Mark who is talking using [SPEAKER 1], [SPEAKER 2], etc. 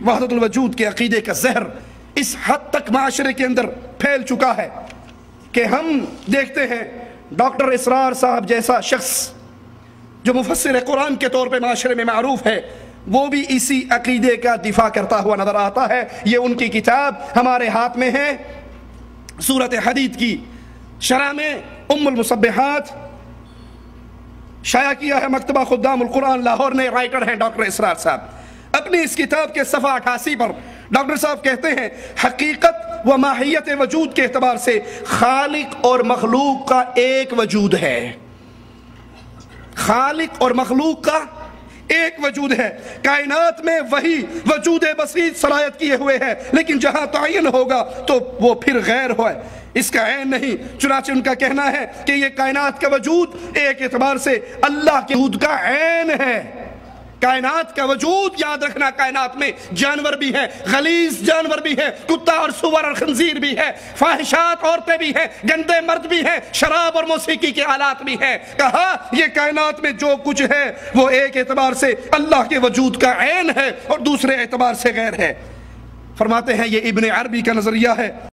[SPEAKER 1] وحدت الوجود کے عقیدے کا زہر اس حد تک معاشرے کے اندر پھیل چکا ہے کہ ہم دیکھتے ہیں ڈاکٹر اسرار صاحب جیسا شخص جو مفسر قرآن کے طور پہ معاشرے میں معروف ہے، وہ بھی اسی عقیدے کا دفاع کرتا ہوا نظر آتا ہے۔ یہ ان کی کتاب ہمارے ہاتھ میں ہے، سورۃ حدید کی شرح میں ام المصبحات شائع کیا ہے مکتبہ خدام القرآن لاہور نے، رائٹر ہیں ڈاکٹر اسرار صاحب۔ اپنی اس کتاب کے صفحہ 88 پر ڈاکٹر صاحب کہتے ہیں حقیقت و ماہیت وجود کے اعتبار سے خالق اور مخلوق کا ایک وجود ہے، خالق اور مخلوق کا ایک وجود ہے۔ کائنات میں وہی وجود بسیط صلاحیت کیے ہوئے ہے، لیکن جہاں تعین ہوگا تو وہ پھر غیر ہوئے، اس کا عین نہیں۔ چنانچہ ان کا کہنا ہے کہ یہ کائنات کا وجود ایک اعتبار سے اللہ کے وجود کا عین ہے۔ کائنات کا وجود، یاد رکھنا، کائنات میں جانور بھی ہیں، غلیظ جانور بھی ہیں، کتا اور سور اور خنزیر بھی ہیں، فاحشات عورتیں بھی ہیں، گندے مرد بھی ہیں، شراب اور موسیقی کے آلات بھی ہیں۔ کہا یہ کائنات میں جو کچھ ہے وہ ایک اعتبار سے اللہ کے وجود کا عین ہے اور دوسرے اعتبار سے غیر ہے۔ فرماتے ہیں یہ ابن عربی کا نظریہ ہے۔